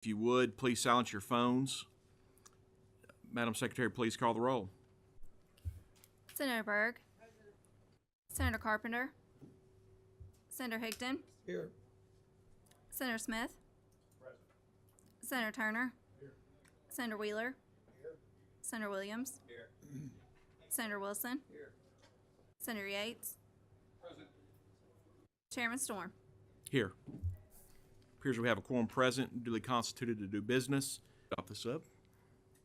If you would, please silence your phones. Madam Secretary, please call the roll. Senator Berg. Senator Carpenter. Senator Higdon. Here. Senator Smith. Present. Senator Turner. Here. Senator Wheeler. Here. Senator Williams. Here. Senator Wilson. Here. Senator Yates. Present. Chairman Storm. Here. Appears we have a quorum present, duly constituted to do business. Stop this up.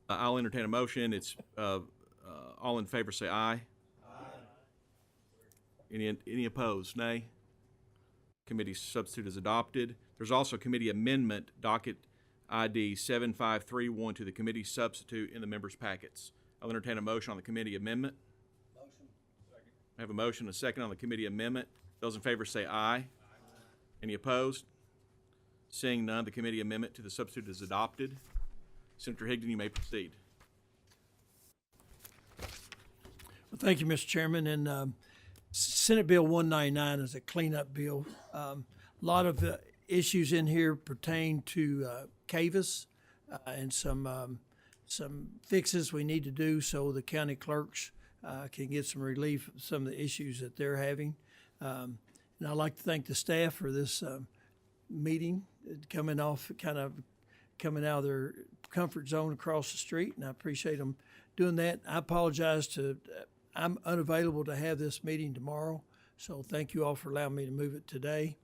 I'll entertain a motion. It's all in favor say aye. Aye. Any opposed? Nay. Committee substitute is adopted. There's also committee amendment, docket ID 7531 to the committee substitute in the members' packets. I'll entertain a motion on the committee amendment. Motion. Second. I have a motion, a second on the committee amendment. Those in favor say aye. Aye. Any opposed? Seeing none, the committee amendment to the substitute is adopted. Senator Higdon, you may proceed. Well, thank you, Mr. Chairman. And Senate Bill 199 is a cleanup bill. A lot of issues in here pertain to CAVIS and some fixes we need to do so the county clerks can get some relief of some of the issues that they're having. And I'd like to thank the staff for this meeting, coming out of their comfort zone across the street, and I appreciate them doing that. I apologize I'm unavailable to have this meeting tomorrow, so thank you all for allowing me to move it today.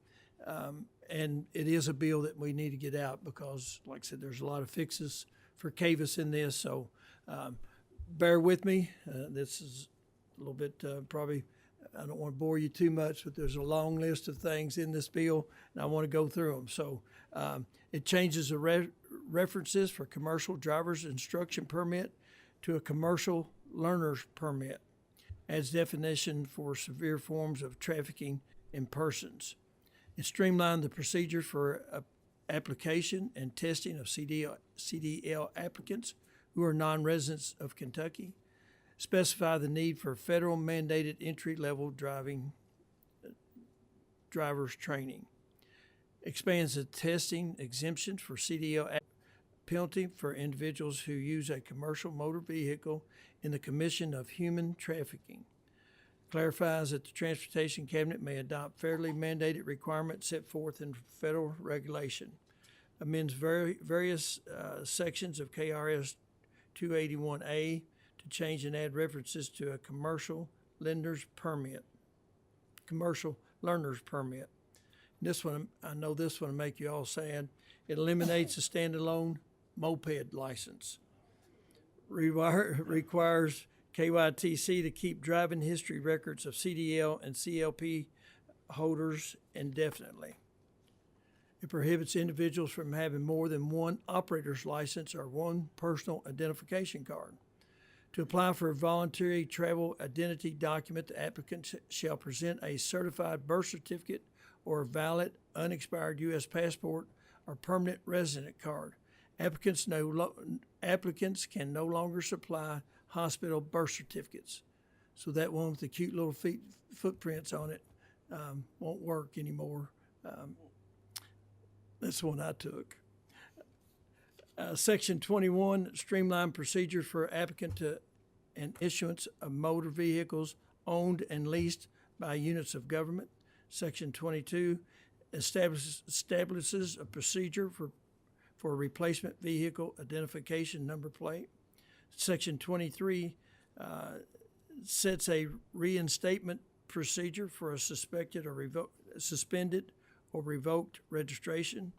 And it is a bill that we need to get out because, like I said, there's a lot of fixes for CAVIS in this, so bear with me. This is a little bit probably, I don't want to bore you too much, but there's a long list of things in this bill, and I want to go through them. So it changes the references for commercial driver's instruction permit to a commercial learner's permit, adds definition for severe forms of trafficking in persons. It streamlined the procedure for application and testing of CDL applicants who are non-residents of Kentucky, specify the need for federal mandated entry-level driver's training, expands the testing exemption for CDL penalty for individuals who use a commercial motor vehicle in the commission of human trafficking, clarifies that the Transportation Cabinet may adopt federally mandated requirements set forth in federal regulation, amends various sections of KRS 281A to change and add references to a commercial learner's permit. This one, I know this one will make you all sad. It eliminates a standalone moped license. Requires KYTC to keep driving history records of CDL and CLP holders indefinitely. It prohibits individuals from having more than one operator's license or one personal identification card. To apply for a voluntary travel identity document, the applicant shall present a certified birth certificate or a valid, unexpired U.S. passport or permanent resident card. Applicants can no longer supply hospital birth certificates. So that one with the cute little footprints on it won't work anymore. That's the one I took. Section 21, streamlined procedure for applicant to and issuance of motor vehicles owned and leased by units of government. Section 22 establishes a procedure for replacement vehicle identification number plate. Section 23 sets a reinstatement procedure for a suspended or revoked registration.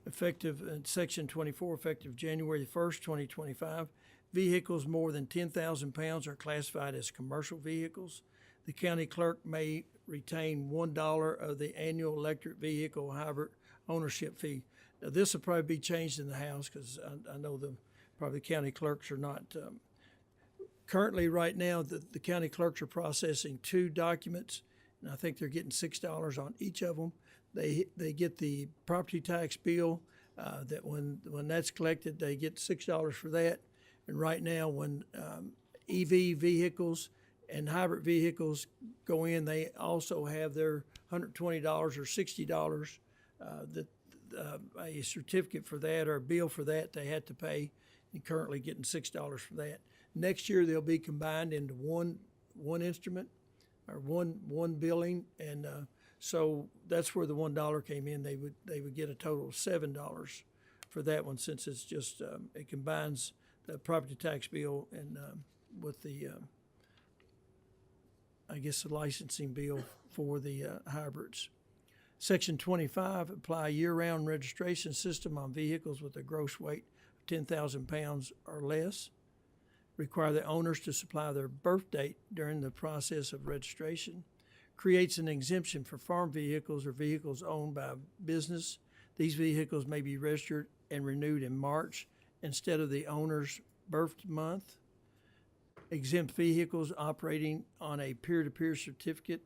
Effective in Section 24, effective January 1st, 2025, vehicles more than 10,000 pounds are classified as commercial vehicles. The county clerk may retain $1 of the annual electric vehicle hybrid ownership fee. Now, this will probably be changed in the House because I know probably county clerks are not. Currently, right now, the county clerks are processing 2 documents, and I think they're getting $6 on each of them. They get the property tax bill that when that's collected, they get $6 for that. And right now, when EV vehicles and hybrid vehicles go in, they also have their $120 or $60 that a certificate for that or a bill for that they had to pay, and currently getting $6 for that. Next year, they'll be combined into one instrument or one billing, and so that's where the $1 came in. They would get a total of $7 for that one, since it's just it combines the property tax bill and with the I guess the licensing bill for the hybrids. Section 25, apply year-round registration system on vehicles with a gross weight of 10,000 pounds or less. Require the owners to supply their birth date during the process of registration. Creates an exemption for farm vehicles or vehicles owned by a business. These vehicles may be registered and renewed in March instead of the owner's birth month. Exempt vehicles operating on a peer-to-peer certificate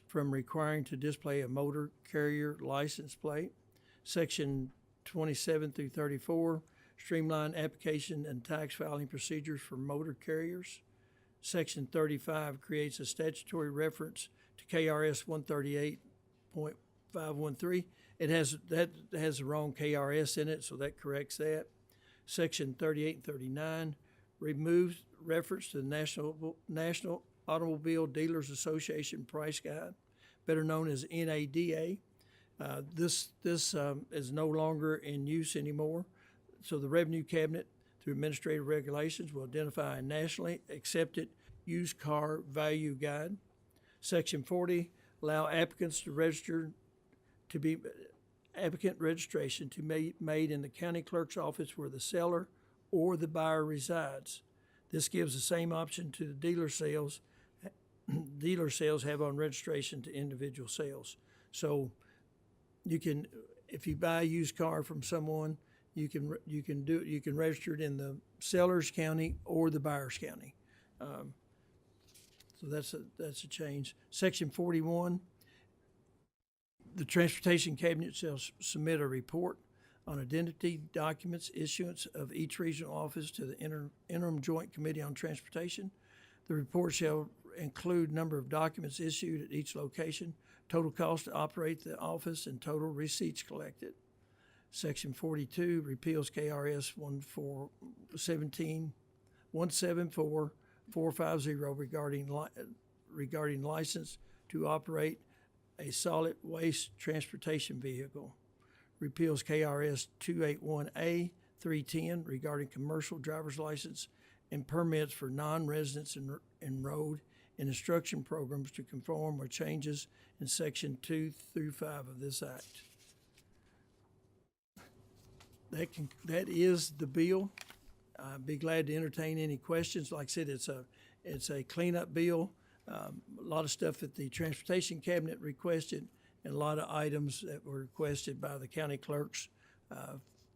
from requiring to display a motor carrier license plate. Section 27 through 34, streamline application and tax filing procedures for motor carriers. Section 35 creates a statutory reference to KRS 138.513. It has the wrong KRS in it, so that corrects that. Section 38 and 39 removes reference to the National Automobile Dealers Association Price Guide, better known as NADA. This is no longer in use anymore, so the Revenue Cabinet, through administrative regulations, will identify a nationally accepted used car value guide. Section 40, allow applicants to register to be applicant registration to be made in the county clerk's office where the seller or the buyer resides. This gives the same option to the dealer sales have on registration to individual sales. So you can, if you buy a used car from someone, you can register it in the seller's county or the buyer's county. So that's a change. Section 41, the Transportation Cabinet shall submit a report on identity documents issuance of each regional office to the Interim Joint Committee on Transportation. The report shall include number of documents issued at each location, total cost to operate the office, and total receipts collected. Section 42 repeals KRS 174-450 regarding license to operate a solid waste transportation vehicle. Repeals KRS 281A 310 regarding commercial driver's license and permits for non-residents enrolled in instruction programs to conform with changes in Section 2 through 5 of this Act. That is the bill. I'd be glad to entertain any questions. Like I said, it's a cleanup bill. A lot of stuff that the Transportation Cabinet requested, and a lot of items that were requested by the county clerks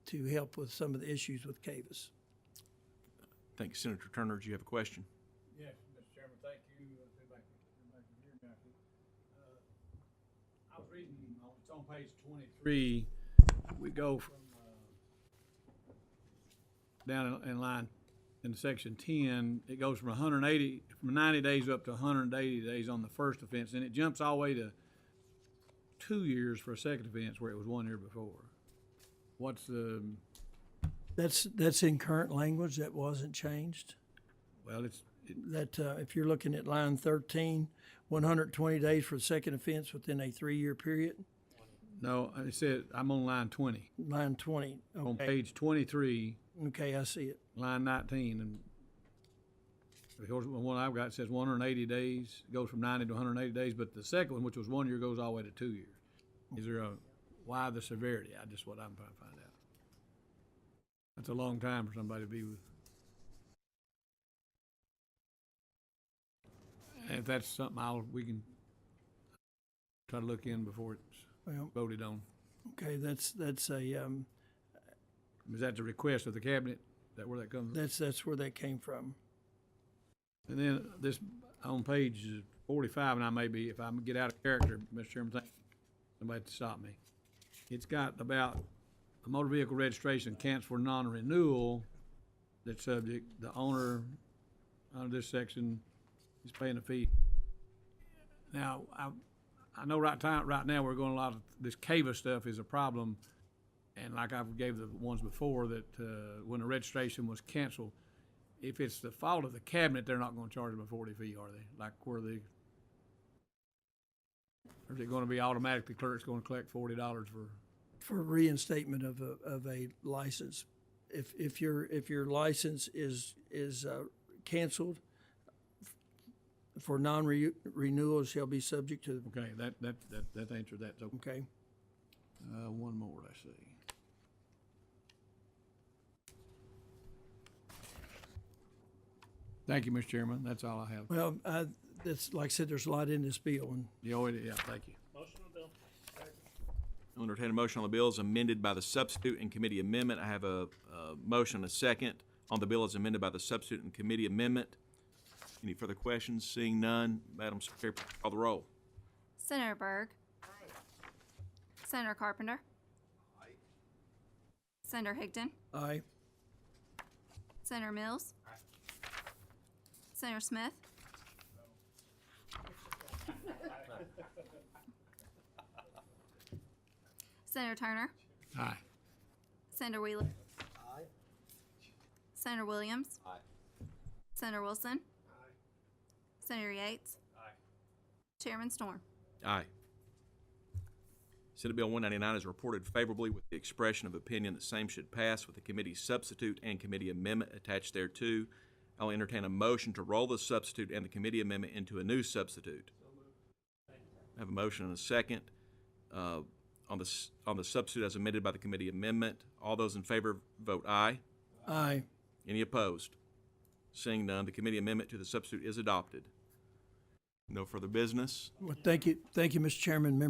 to help with some of the issues with CAVIS. Thank you, Senator Turner. Do you have a question? Yes, Mr. Chairman, thank you. Everybody can hear me out here. I was reading, it's on page 23. We go from down in line in section 10. It goes from 90 days up to 180 days on the first offense, and it jumps all the way to 2 years for a second offense where it was 1 year before. What's the? That's in current language. That wasn't changed. Well, If you're looking at line 13, 120 days for the second offense within a 3-year period. no, it said, I'm on line 20. Line 20. Okay. On page 23, Okay, I see it. line 19, and because the one I've got says 180 days, it goes from 90 to 180 days, but the second one, which was 1 year, goes all the way to 2 years. Is there why the severity? Just what I'm trying to find out. That's a long time for somebody to be with. And if that's something we can try to look in before it's Well, voted on. okay, that's a Is that the request of the cabinet? Is that where that comes from? that's where that came from. And then this, on page 45, and I may be, if I get out of character, Mr. Chairman, thank somebody to stop me. It's got about a motor vehicle registration canceled for non-renewal. That's subject, the owner under this section is paying a fee. Now, I know right now we're going a lot of this CAVA stuff is a problem And like I gave the ones before, that when the registration was canceled, if it's the fault of the cabinet, they're not gonna charge them a 40 fee, are they? Like where the, or is it gonna be automatic, the clerk's gonna collect $40 for? reinstatement of a license. If your license is canceled for non-renewal, it shall be subject to, Okay, that answered that, so, okay? one more, let's see. Thank you, Mr. Chairman, that's all I have. Well, that's, like I said, there's a lot in this bill, and Yeah, thank you. I'll entertain a motion on the bill as amended by the substitute and committee amendment. I have a motion and a second on the bill as amended by the substitute and committee amendment. Any further questions? Seeing none, Madam Secretary, please call the roll. Senator Byrd. Senator Carpenter. Senator Higdon. aye. Senator Mills. Senator Smith. Senator Turner. Aye. Senator Wheeler. Senator Williams. Senator Wilson. Senator Yates. Chairman Storm. Aye. Senate Bill 199 is reported favorably with the expression of opinion that same should pass with the committee substitute and committee amendment attached thereto. I'll entertain a motion to roll the substitute and the committee amendment into a new substitute. I have a motion and a second on the substitute as amended by the committee amendment. All those in favor vote aye. Aye. Any opposed? Seeing none, the committee amendment to the substitute is adopted. No further business. Well, thank you, Mr. Chairman, members.